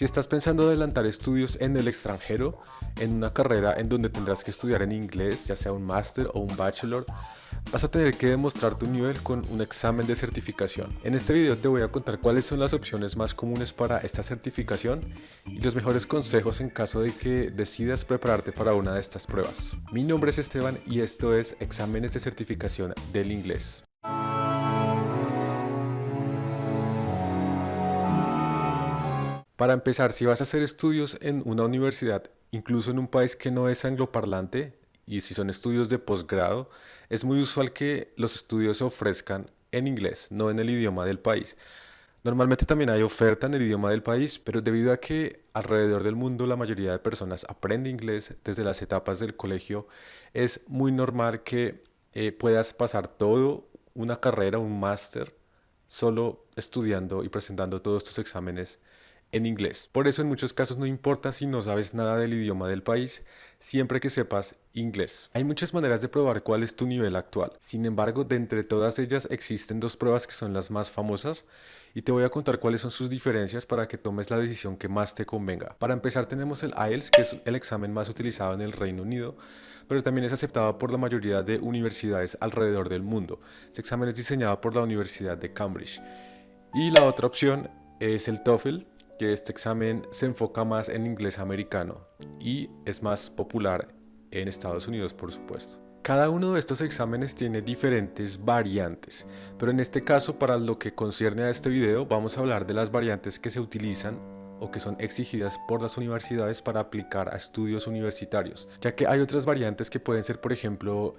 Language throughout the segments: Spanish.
Si estás pensando adelantar estudios en el extranjero, en una carrera en donde tendrás que estudiar en inglés, ya sea un máster o un bachelor, vas a tener que demostrar tu nivel con un examen de certificación. En este video te voy a contar cuáles son las opciones más comunes para esta certificación y los mejores consejos en caso de que decidas prepararte para una de estas pruebas. Mi nombre es Esteban y esto es Exámenes de Certificación del Inglés. Para empezar, si vas a hacer estudios en una universidad, incluso en un país que no es angloparlante, y si son estudios de posgrado, es muy usual que los estudios se ofrezcan en inglés, no en el idioma del país. Normalmente también hay oferta en el idioma del país, pero debido a que alrededor del mundo la mayoría de personas aprende inglés desde las etapas del colegio, es muy normal que puedas pasar todo una carrera, un máster, solo estudiando y presentando todos estos exámenes en inglés. Por eso en muchos casos no importa si no sabes nada del idioma del país, siempre que sepas inglés. Hay muchas maneras de probar cuál es tu nivel actual. Sin embargo, de entre todas ellas existen dos pruebas que son las más famosas y te voy a contar cuáles son sus diferencias para que tomes la decisión que más te convenga. Para empezar tenemos el IELTS, que es el examen más utilizado en el Reino Unido, pero también es aceptado por la mayoría de universidades alrededor del mundo. Este examen es diseñado por la Universidad de Cambridge. Y la otra opción es el TOEFL, que este examen se enfoca más en inglés americano y es más popular en Estados Unidos, por supuesto. Cada uno de estos exámenes tiene diferentes variantes, pero en este caso, para lo que concierne a este video, vamos a hablar de las variantes que se utilizan o que son exigidas por las universidades para aplicar a estudios universitarios, ya que hay otras variantes que pueden ser, por ejemplo,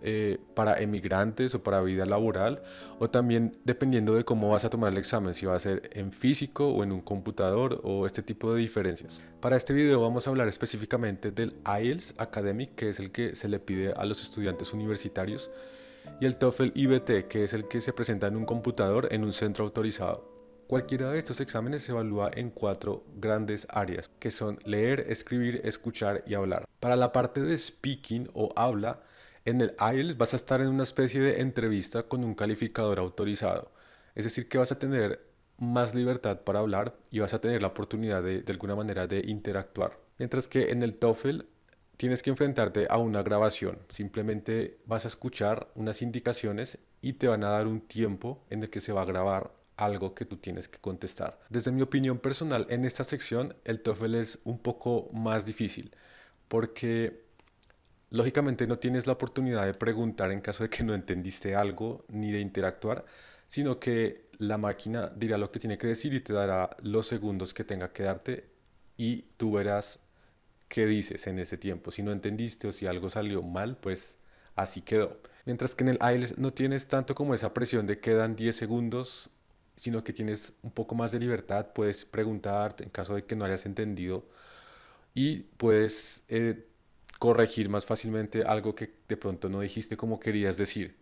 para emigrantes o para vida laboral, o también dependiendo de cómo vas a tomar el examen, si va a ser en físico o en un computador o este tipo de diferencias. Para este video vamos a hablar específicamente del IELTS Academic, que es el que se le pide a los estudiantes universitarios, y el TOEFL IBT, que es el que se presenta en un computador en un centro autorizado. Cualquiera de estos exámenes se evalúa en 4 grandes áreas, que son leer, escribir, escuchar y hablar. Para la parte de speaking o habla, en el IELTS vas a estar en una especie de entrevista con un calificador autorizado. Es decir, que vas a tener más libertad para hablar y vas a tener la oportunidad de alguna manera de interactuar. Mientras que en el TOEFL tienes que enfrentarte a una grabación. Simplemente vas a escuchar unas indicaciones y te van a dar un tiempo en el que se va a grabar algo que tú tienes que contestar. Desde mi opinión personal, en esta sección el TOEFL es un poco más difícil porque lógicamente no tienes la oportunidad de preguntar en caso de que no entendiste algo ni de interactuar, sino que la máquina dirá lo que tiene que decir y te dará los segundos que tenga que darte y tú verás qué dices en ese tiempo. Si no entendiste o si algo salió mal, pues así quedó. Mientras que en el IELTS no tienes tanto como esa presión de quedan 10 segundos, sino que tienes un poco más de libertad, puedes preguntarte en caso de que no hayas entendido y puedes corregir más fácilmente algo que de pronto no dijiste como querías decir.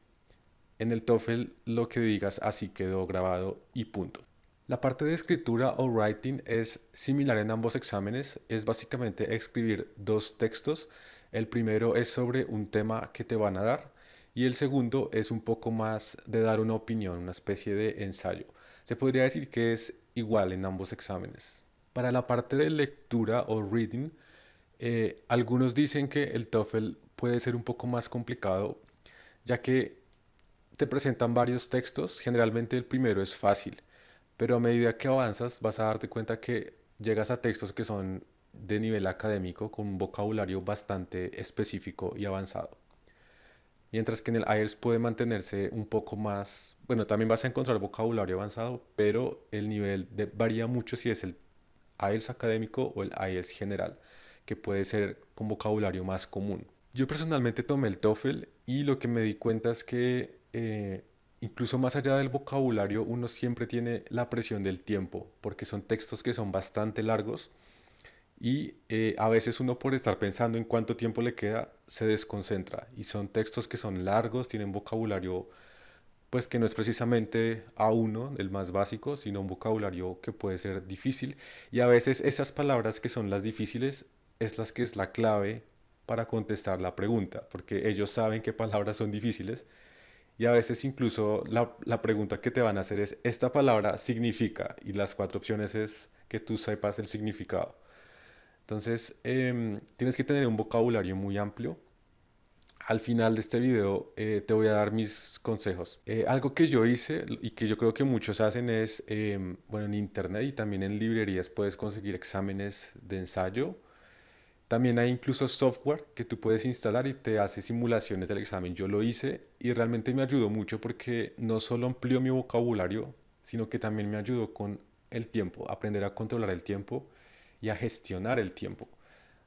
En el TOEFL lo que digas así quedó grabado y punto. La parte de escritura o writing es similar en ambos exámenes, es básicamente escribir dos textos. El primero es sobre un tema que te van a dar y el segundo es un poco más de dar una opinión, una especie de ensayo. Se podría decir que es igual en ambos exámenes. Para la parte de lectura o reading, algunos dicen que el TOEFL puede ser un poco más complicado, ya que te presentan varios textos. Generalmente el primero es fácil, pero a medida que avanzas vas a darte cuenta que llegas a textos que son de nivel académico con un vocabulario bastante específico y avanzado. Mientras que en el IELTS puede mantenerse un poco más, bueno, también vas a encontrar vocabulario avanzado, pero el nivel varía mucho si es el IELTS académico o el IELTS general, que puede ser con vocabulario más común. Yo personalmente tomé el TOEFL y lo que me di cuenta es que incluso más allá del vocabulario, uno siempre tiene la presión del tiempo, porque son textos que son bastante largos y a veces uno por estar pensando en cuánto tiempo le queda se desconcentra y son textos que son largos, tienen vocabulario pues que no es precisamente A1, el más básico, sino un vocabulario que puede ser difícil y a veces esas palabras que son las difíciles es las que es la clave para contestar la pregunta, porque ellos saben qué palabras son difíciles y a veces incluso la pregunta que te van a hacer es, ¿esta palabra significa? Y las cuatro opciones es que tú sepas el significado. Entonces, tienes que tener un vocabulario muy amplio. Al final de este video te voy a dar mis consejos. Algo que yo hice y que yo creo que muchos hacen es, bueno, en internet y también en librerías puedes conseguir exámenes de ensayo. También hay incluso software que tú puedes instalar y te hace simulaciones del examen. Yo lo hice y realmente me ayudó mucho porque no solo amplió mi vocabulario, sino que también me ayudó con el tiempo, aprender a controlar el tiempo y a gestionar el tiempo.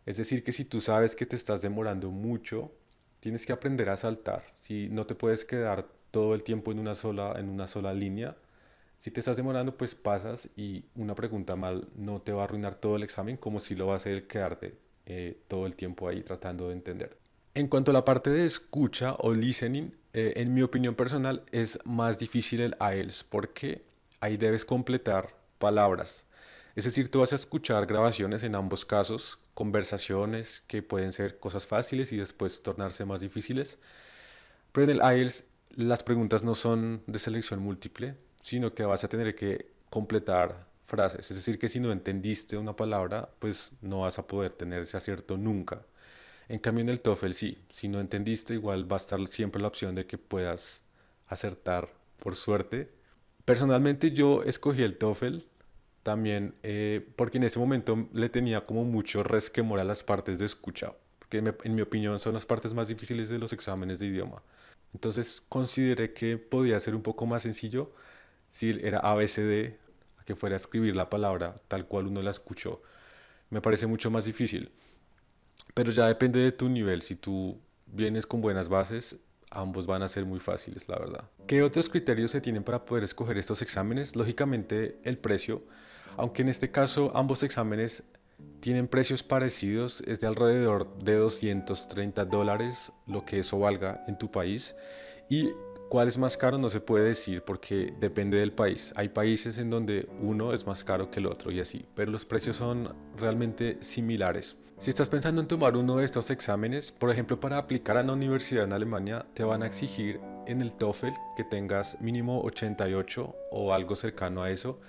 Es decir, que si tú sabes que te estás demorando mucho, tienes que aprender a saltar. Si no te puedes quedar todo el tiempo en una sola línea, si te estás demorando, pues pasas y una pregunta mal no te va a arruinar todo el examen como si lo va a hacer el quedarte todo el tiempo ahí tratando de entender. En cuanto a la parte de escucha o listening, en mi opinión personal es más difícil el IELTS porque ahí debes completar palabras. Es decir, tú vas a escuchar grabaciones en ambos casos, conversaciones que pueden ser cosas fáciles y después tornarse más difíciles. Pero en el IELTS las preguntas no son de selección múltiple, sino que vas a tener que completar frases. Es decir, que si no entendiste una palabra, pues no vas a poder tener ese acierto nunca. En cambio en el TOEFL sí, si no entendiste igual va a estar siempre la opción de que puedas acertar por suerte. Personalmente yo escogí el TOEFL también porque en ese momento le tenía como mucho resquemor a las partes de escucha, porque en mi opinión son las partes más difíciles de los exámenes de idioma. Entonces consideré que podía ser un poco más sencillo si era ABCD, a que fuera a escribir la palabra tal cual uno la escuchó. Me parece mucho más difícil, pero ya depende de tu nivel. Si tú vienes con buenas bases, ambos van a ser muy fáciles, la verdad. ¿Qué otros criterios se tienen para poder escoger estos exámenes? Lógicamente el precio, aunque en este caso ambos exámenes tienen precios parecidos, es de alrededor de $230, lo que eso valga en tu país. Y cuál es más caro no se puede decir porque depende del país. Hay países en donde uno es más caro que el otro y así, pero los precios son realmente similares. Si estás pensando en tomar uno de estos exámenes, por ejemplo, para aplicar a la universidad en Alemania, te van a exigir en el TOEFL que tengas mínimo 88 o algo cercano a eso,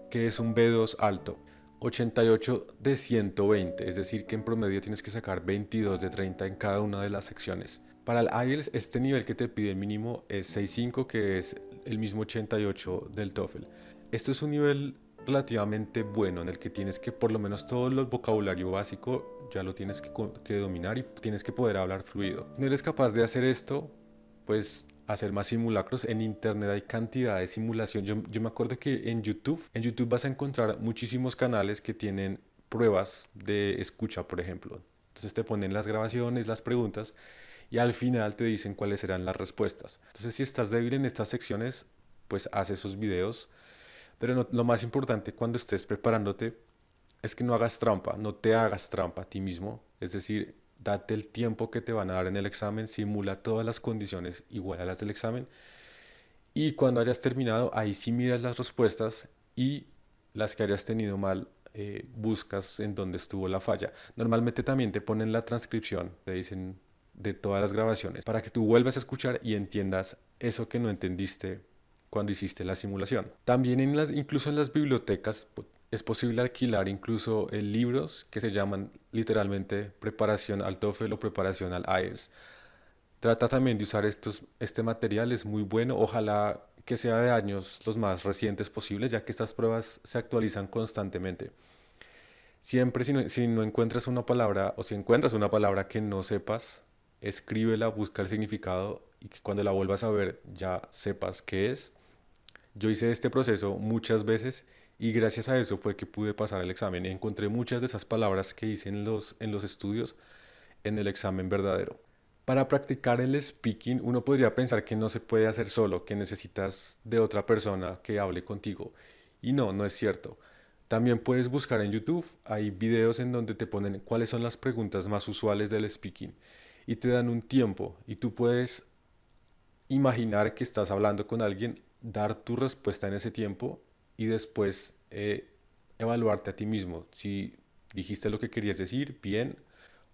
que es un B2 alto. 88 de 120, es decir, que en promedio tienes que sacar 22 de 30 en cada una de las secciones. Para el IELTS, este nivel que te pide mínimo es 6.5, que es el mismo 88 del TOEFL. Esto es un nivel relativamente bueno en el que tienes que por lo menos todo el vocabulario básico ya lo tienes que dominar y tienes que poder hablar fluido. Si no eres capaz de hacer esto, pues hacer más simulacros. En internet hay cantidad de simulación. Yo me acuerdo que en YouTube vas a encontrar muchísimos canales que tienen pruebas de escucha, por ejemplo. Entonces te ponen las grabaciones, las preguntas y al final te dicen cuáles serán las respuestas. Entonces si estás débil en estas secciones, pues haz esos videos. Pero lo más importante cuando estés preparándote es que no hagas trampa, no te hagas trampa a ti mismo. Es decir, date el tiempo que te van a dar en el examen, simula todas las condiciones igual a las del examen y cuando hayas terminado, ahí sí miras las respuestas y las que hayas tenido mal, buscas en dónde estuvo la falla. Normalmente también te ponen la transcripción, te dicen de todas las grabaciones, para que tú vuelvas a escuchar y entiendas eso que no entendiste cuando hiciste la simulación. También incluso en las bibliotecas es posible alquilar incluso libros que se llaman literalmente preparación al TOEFL o preparación al IELTS. Trata también de usar este material, es muy bueno. Ojalá que sea de años los más recientes posibles, ya que estas pruebas se actualizan constantemente. Siempre si no encuentras una palabra o si encuentras una palabra que no sepas, escríbela, busca el significado y que cuando la vuelvas a ver ya sepas qué es. Yo hice este proceso muchas veces y gracias a eso fue que pude pasar el examen. Encontré muchas de esas palabras que hice en los estudios en el examen verdadero. Para practicar el speaking, uno podría pensar que no se puede hacer solo, que necesitas de otra persona que hable contigo. Y no, no es cierto. También puedes buscar en YouTube, hay videos en donde te ponen cuáles son las preguntas más usuales del speaking y te dan un tiempo y tú puedes imaginar que estás hablando con alguien, dar tu respuesta en ese tiempo y después evaluarte a ti mismo. Si dijiste lo que querías decir, bien,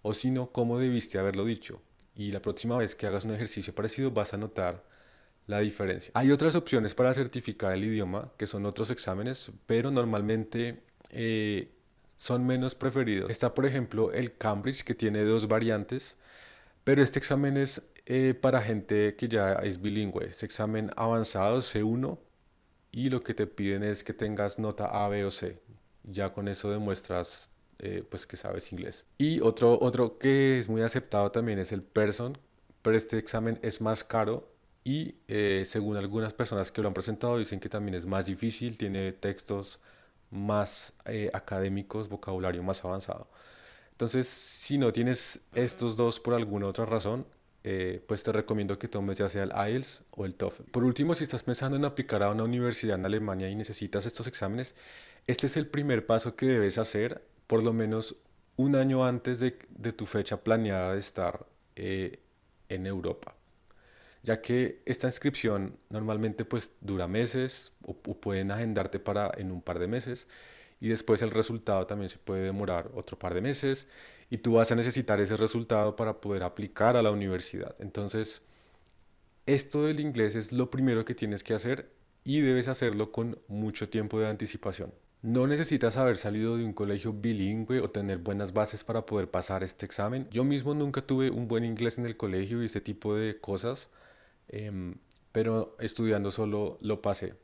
o si no, cómo debiste haberlo dicho. Y la próxima vez que hagas un ejercicio parecido vas a notar la diferencia. Hay otras opciones para certificar el idioma, que son otros exámenes, pero normalmente eh, son menos preferidos. Está, por ejemplo, el Cambridge, que tiene dos variantes, pero este examen es para gente que ya es bilingüe. Es examen avanzado C1 y lo que te piden es que tengas nota A, B o C. Ya con eso demuestras pues que sabes inglés. Y otro que es muy aceptado también es el Pearson, pero este examen es más caro y según algunas personas que lo han presentado dicen que también es más difícil, tiene textos más académicos, vocabulario más avanzado. Entonces, si no tienes estos dos por alguna otra razón, pues te recomiendo que tomes ya sea el IELTS o el TOEFL. Por último, si estás pensando en aplicar a una universidad en Alemania y necesitas estos exámenes, este es el primer paso que debes hacer por lo menos un año antes de tu fecha planeada de estar en Europa, ya que esta inscripción normalmente pues dura meses o pueden agendarte para en un par de meses y después el resultado también se puede demorar otro par de meses y tú vas a necesitar ese resultado para poder aplicar a la universidad. Entonces, esto del inglés es lo primero que tienes que hacer y debes hacerlo con mucho tiempo de anticipación. No necesitas haber salido de un colegio bilingüe o tener buenas bases para poder pasar este examen. Yo mismo nunca tuve un buen inglés en el colegio y ese tipo de cosas, em, pero estudiando solo lo pasé.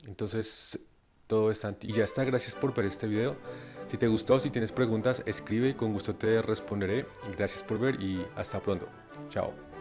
Entonces, todo está en ti. Y ya está, gracias por ver este video. Si te gustó, si tienes preguntas, escribe y con gusto te responderé. Gracias por ver y hasta pronto. Chao.